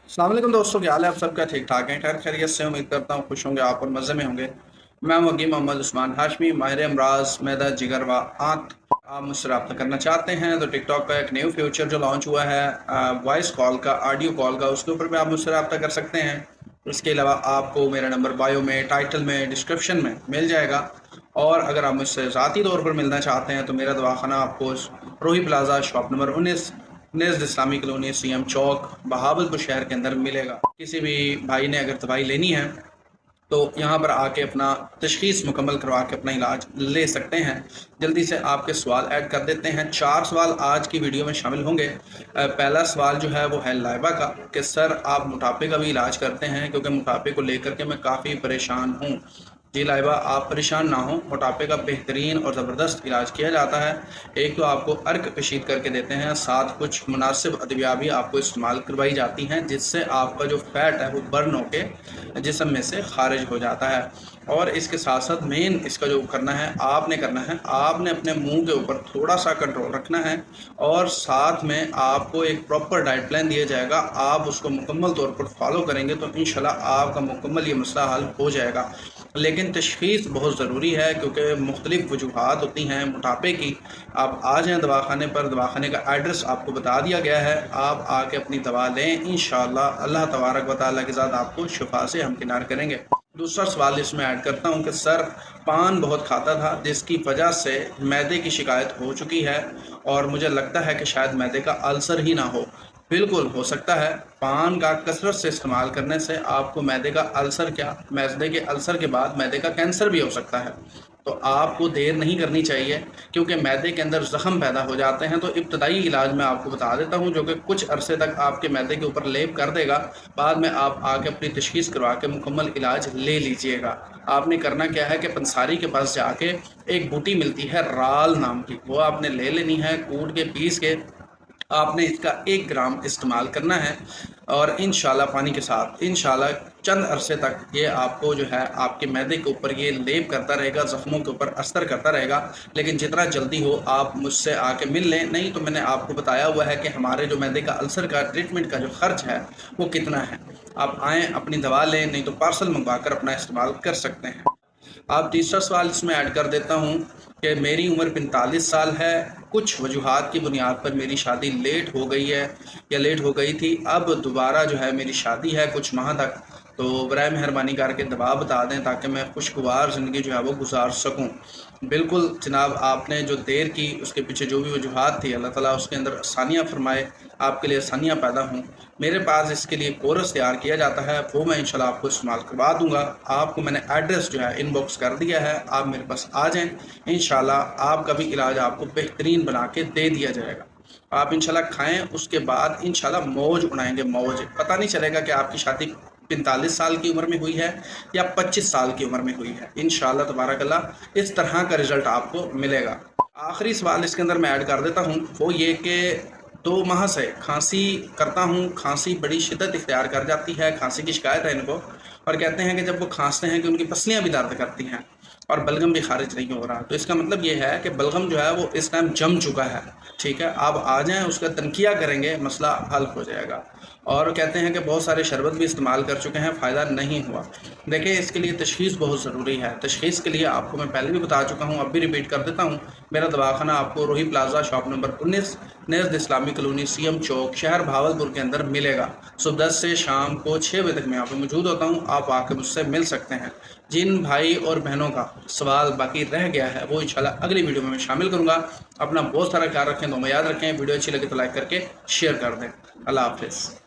अस्सलाम वालेकुम दोस्तों, क्या हाल है? आप सबका ठीक ठाक है? खैर खैरियत से उम्मीद करता हूँ खुश होंगे आप और मज़े में होंगे। मैं वकी मोहम्मद उस्मान हाशमी, माहिर अमराज मैदा जिगर व आंत। आप मुझसे रब्ता करना चाहते हैं तो टिकटॉक का एक न्यू फीचर जो लॉन्च हुआ है वॉइस कॉल का, ऑडियो कॉल का, उसके ऊपर भी आप मुझसे रब्ता कर सकते हैं। इसके अलावा आपको मेरा नंबर बायो में, टाइटल में, डिस्क्रिप्शन में मिल जाएगा। और अगर आप मुझसे ज़ाती तौर पर मिलना चाहते हैं तो मेरा दवाखाना आपको रोही प्लाजा शॉप नंबर 19 नेज़द इस्लामी कॉलोनी, सीएम चौक, बहावलपुर शहर के अंदर मिलेगा। किसी भी भाई ने अगर दवाई लेनी है तो यहाँ पर आके अपना तशख़ीस मुकम्मल करवा के अपना इलाज ले सकते हैं। जल्दी से आपके सवाल ऐड कर देते हैं। 4 सवाल आज की वीडियो में शामिल होंगे। पहला सवाल जो है वो है लाइबा का, कि सर आप मोटापे का भी इलाज करते हैं? क्योंकि मोटापे को लेकर के मैं काफ़ी परेशान हूँ। जी लाइबा, आप परेशान ना हो, मोटापे का बेहतरीन और ज़बरदस्त इलाज किया जाता है। एक तो आपको अर्क कशीद करके देते हैं, साथ कुछ मुनासिब अद्विया भी आपको इस्तेमाल करवाई जाती हैं, जिससे आपका जो फैट है वो बर्न होके जिस्म में से खारिज हो जाता है। और इसके साथ साथ मेन इसका जो करना है, आपने अपने मुंह के ऊपर थोड़ा सा कंट्रोल रखना है और साथ में आपको एक प्रॉपर डाइट प्लान दिया जाएगा। आप उसको मुकम्मल तौर पर फॉलो करेंगे तो इंशाल्लाह आपका मुकम्मल ये मसला हल हो जाएगा। लेकिन तशख़ीस बहुत ज़रूरी है क्योंकि मुख्तलिफ़ वजूहात होती हैं मोटापे की। आप आ जाएँ दवाखाने पर, दवाखाने का एड्रेस आपको बता दिया गया है। आप आके अपनी दवा लें, इंशाअल्लाह अल्लाह तबारक व तआला के साथ आपको शिफा से हमकिनार करेंगे। दूसरा सवाल इसमें ऐड करता हूँ कि सर पान बहुत खाता था जिसकी वजह से मैदे की शिकायत हो चुकी है और मुझे लगता है कि शायद मैदे का अल्सर ही ना हो। बिल्कुल हो सकता है। पान का कसरत से इस्तेमाल करने से आपको मैदे का अल्सर क्या, मैदे के अल्सर के बाद मैदे का कैंसर भी हो सकता है। तो आपको देर नहीं करनी चाहिए क्योंकि मैदे के अंदर ज़ख़म पैदा हो जाते हैं। तो इब्तदाई इलाज मैं आपको बता देता हूँ जो कि कुछ अरसे तक आपके मैदे के ऊपर लेप कर देगा। बाद में आप आके अपनी तशख़ीस करवा के मुकम्मल इलाज ले लीजिएगा। आपने करना क्या है कि पंसारी के पास जाके एक बूटी मिलती है राल नाम की, वो आपने ले लेनी है, कूट के पीस के आपने इसका 1 ग्राम इस्तेमाल करना है और इंशाल्लाह पानी के साथ इंशाल्लाह चंद अरसे तक ये आपको जो है आपके मैदे के ऊपर ये लेप करता रहेगा, ज़ख्मों के ऊपर असर करता रहेगा। लेकिन जितना जल्दी हो आप मुझसे आके मिल लें, नहीं तो मैंने आपको बताया हुआ है कि हमारे जो मैदे का अल्सर का ट्रीटमेंट का जो ख़र्च है वो कितना है। आप आएँ, अपनी दवा लें, नहीं तो पार्सल मंगवा कर अपना इस्तेमाल कर सकते हैं। अब तीसरा सवाल इसमें ऐड कर देता हूँ कि मेरी उम्र 45 साल है। कुछ वजूहात की बुनियाद पर मेरी शादी लेट हो गई है या लेट हो गई थी। अब दोबारा जो है मेरी शादी है कुछ माह तक। तो बराए मेहरबानी करके दवा बता दें ताकि मैं खुशगवार ज़िंदगी जो है वो गुजार सकूं। बिल्कुल जनाब, आपने जो देर की उसके पीछे जो भी वजूहात थी, अल्लाह ताला उसके अंदर आसानियाँ फरमाए, आपके लिए आसानियाँ पैदा हों। मेरे पास इसके लिए कोर्स तैयार किया जाता है, वो मैं इंशाल्लाह आपको इस्तेमाल करवा दूँगा। आपको मैंने एड्रेस जो है इनबॉक्स कर दिया है, आप मेरे पास आ जाएँ। इंशाल्लाह आपका भी इलाज आपको बेहतरीन बना के दे दिया जाएगा। आप इंशाल्लाह खाएँ, उसके बाद इंशाल्लाह मौज उड़ाएँगे, मौज। पता नहीं चलेगा कि आपकी शादी 45 साल की उम्र में हुई है या 25 साल की उम्र में हुई है। इंशाल्लाह तबारकल्लाह इस तरह का रिज़ल्ट आपको मिलेगा। आखिरी सवाल इसके अंदर मैं ऐड कर देता हूँ, वो ये कि 2 माह से खांसी करता हूँ, खांसी बड़ी शिद्दत इख्तियार कर जाती है, खांसी की शिकायत है इनको, और कहते हैं कि जब वो खांसते हैं कि उनकी पसलियाँ भी दर्द करती हैं और बलगम भी खारिज नहीं हो रहा। तो इसका मतलब ये है कि बलगम जो है वो इस टाइम जम चुका है। ठीक है, आप आ जाएँ, उसका तनकिया करेंगे, मसला हल हो जाएगा। और कहते हैं कि बहुत सारे शरबत भी इस्तेमाल कर चुके हैं, फ़ायदा नहीं हुआ। देखिए इसके लिए तशख़ीस बहुत ज़रूरी है। तशख़ीस के लिए आपको मैं पहले भी बता चुका हूँ, अब भी रिपीट कर देता हूँ। मेरा दवाखाना आपको रोही प्लाजा शॉप नंबर 19 नेज़द इस्लामी कॉलोनी, सीएम चौक, शहर बहावलपुर के अंदर मिलेगा। सुबह 10 से शाम को 6 बजे तक मैं यहाँ पर मौजूद होता हूँ। आप आकर मुझसे मिल सकते हैं। जिन भाई और बहनों का सवाल बाकी रह गया है वो इंशाल्लाह अगली वीडियो में मैं शामिल करूँगा। अपना बहुत सारा ख्याल रखें, तो याद रखें। वीडियो अच्छी लगे तो लाइक करके शेयर कर दें। अल्लाह हाफ़िज़।